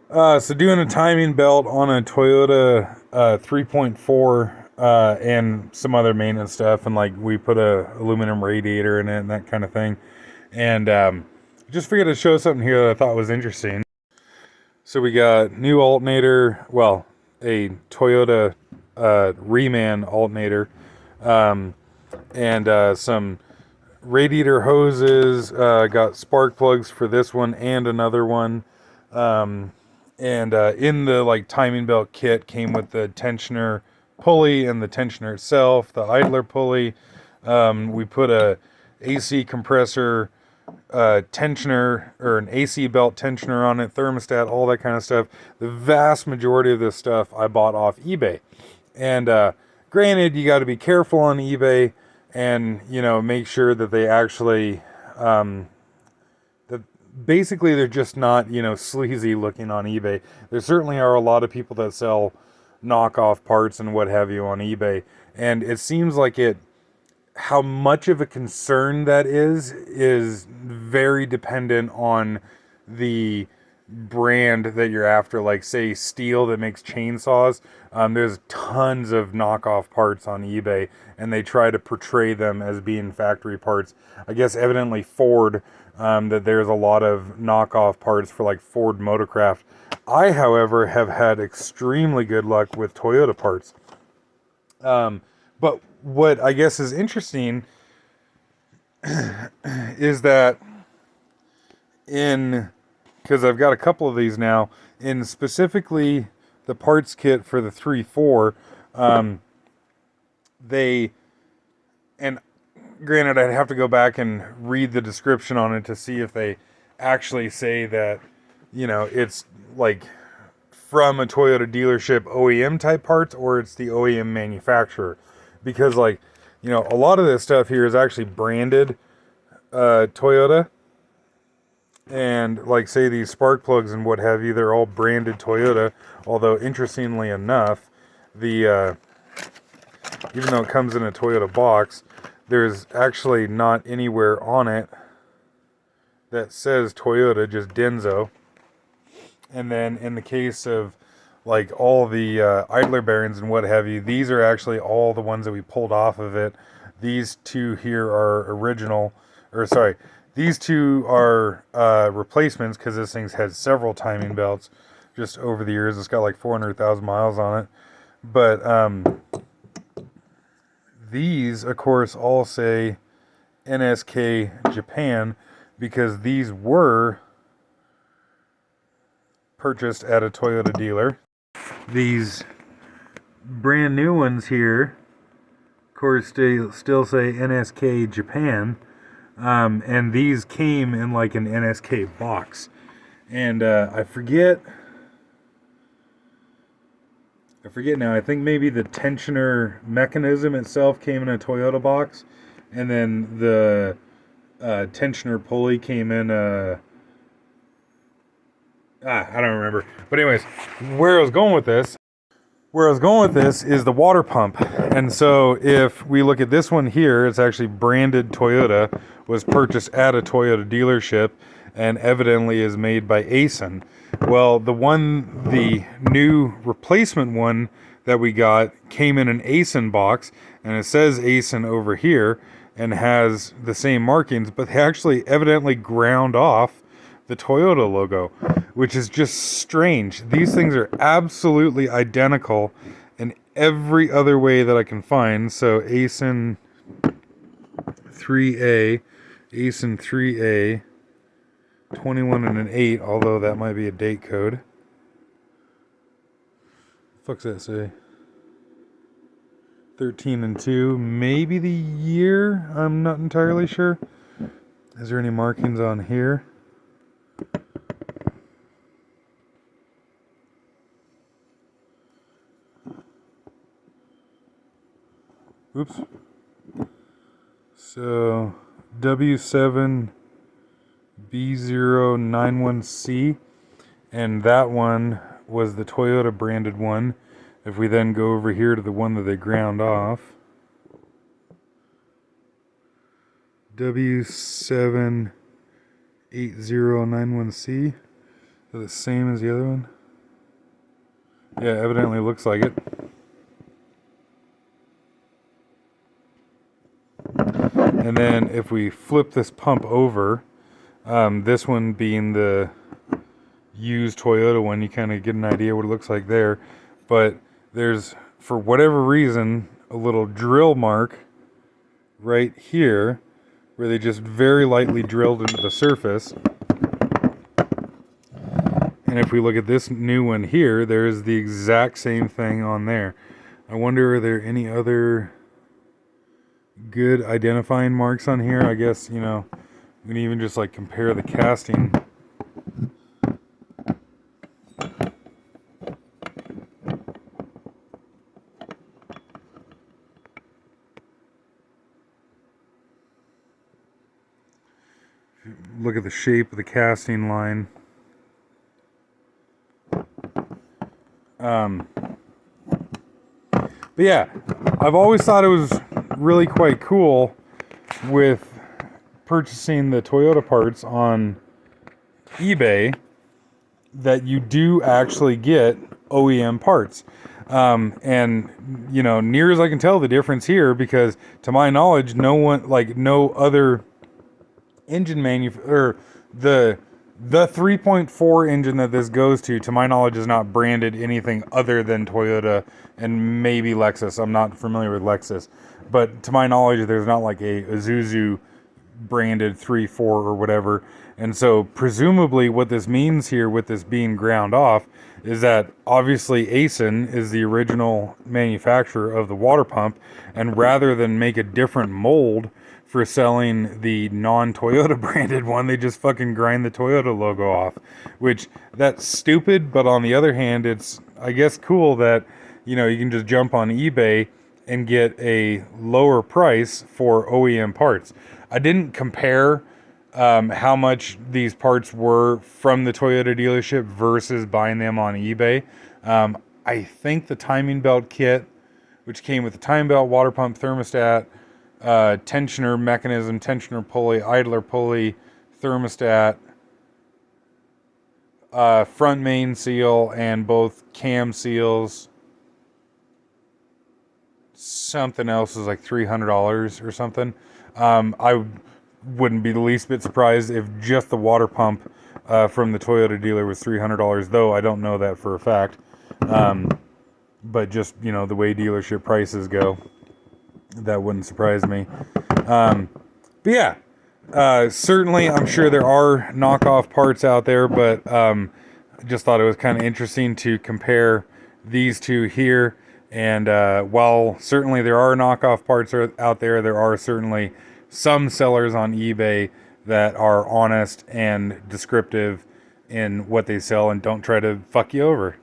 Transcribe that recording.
So doing a timing belt on a Toyota 3.4 and some other maintenance stuff, and like we put a aluminum radiator in it and that kind of thing, and just figured to show something here that I thought was interesting. So we got new alternator, well, a Toyota Reman alternator, um, and some radiator hoses. Got spark plugs for this one and another one. Um, and in the like timing belt kit came with the tensioner pulley and the tensioner itself, the idler pulley. We put a AC compressor tensioner or an AC belt tensioner on it, thermostat, all that kind of stuff. The vast majority of this stuff I bought off eBay. And granted, you got to be careful on eBay and, you know, make sure that they actually, that basically they're just not, you know, sleazy looking on eBay. There certainly are a lot of people that sell knockoff parts and what have you on eBay. And it seems like how much of a concern that is very dependent on the brand that you're after. Like, say, Steel that makes chainsaws. There's tons of knockoff parts on eBay, and they try to portray them as being factory parts. I guess evidently Ford, that there's a lot of knockoff parts for like Ford Motorcraft. I, however, have had extremely good luck with Toyota parts. But what I guess is interesting is that because I've got a couple of these now, in specifically the parts kit for the 3.4, they, and granted, I'd have to go back and read the description on it to see if they actually say that, you know, it's like from a Toyota dealership OEM type parts or it's the OEM manufacturer. Because, like, you know, a lot of this stuff here is actually branded Toyota. And, like, say these spark plugs and what have you, they're all branded Toyota. Although, interestingly enough, the even though it comes in a Toyota box, there's actually not anywhere on it that says Toyota, just Denso. And then in the case of like all the idler bearings and what have you, these are actually all the ones that we pulled off of it. These two here are original, or sorry, these two are replacements because this thing's had several timing belts just over the years. It's got like 400,000 miles on it. But these, of course, all say NSK Japan because these were purchased at a Toyota dealer. These brand new ones here, of course, still say NSK Japan, and these came in like an NSK box. And I forget now. I think maybe the tensioner mechanism itself came in a Toyota box, and then the tensioner pulley came in a. I don't remember. But anyways, where I was going with this is the water pump. And so if we look at this one here, it's actually branded Toyota, was purchased at a Toyota dealership, and evidently is made by ASIN. Well, the new replacement one that we got came in an ASIN box, and it says ASIN over here, and has the same markings, but they actually evidently ground off the Toyota logo, which is just strange. These things are absolutely identical in every other way that I can find. So ASIN 3A, ASIN 3A, 21 and an 8, although that might be a date code. What the fuck's that say? 13 and 2, maybe the year? I'm not entirely sure. Is there any markings on here? Oops. So W7B091C, and that one was the Toyota branded one. If we then go over here to the one that they ground off, W78091C, the same as the other one. Yeah, evidently looks like it. And then if we flip this pump over, this one being the used Toyota one, you kind of get an idea what it looks like there. But there's, for whatever reason, a little drill mark right here where they just very lightly drilled into the surface. And if we look at this new one here, there is the exact same thing on there. I wonder, are there any other good identifying marks on here? I guess, you know, we can even just like compare the casting. Look at the shape of the casting line. But yeah, I've always thought it was really quite cool with purchasing the Toyota parts on eBay that you do actually get OEM parts. And, you know, near as I can tell the difference here, because to my knowledge, no other engine manufacturer, the 3.4 engine that this goes to my knowledge, is not branded anything other than Toyota and maybe Lexus. I'm not familiar with Lexus, but to my knowledge, there's not like a Isuzu branded 3.4 or whatever. And so presumably what this means here with this being ground off is that obviously Asen is the original manufacturer of the water pump, and rather than make a different mold for selling the non-Toyota branded one, they just fucking grind the Toyota logo off, which that's stupid. But on the other hand, it's, I guess, cool that, you know, you can just jump on eBay and get a lower price for OEM parts. I didn't compare how much these parts were from the Toyota dealership versus buying them on eBay. I think the timing belt kit, which came with the timing belt, water pump, thermostat, tensioner mechanism, tensioner pulley, idler pulley, thermostat, front main seal, and both cam seals. Something else is like $300 or something. I wouldn't be the least bit surprised if just the water pump from the Toyota dealer was $300, though I don't know that for a fact. But just, you know, the way dealership prices go, that wouldn't surprise me. But yeah, certainly I'm sure there are knockoff parts out there, but I just thought it was kind of interesting to compare these two here. And while certainly there are knockoff parts out there, there are certainly some sellers on eBay that are honest and descriptive in what they sell and don't try to fuck you over.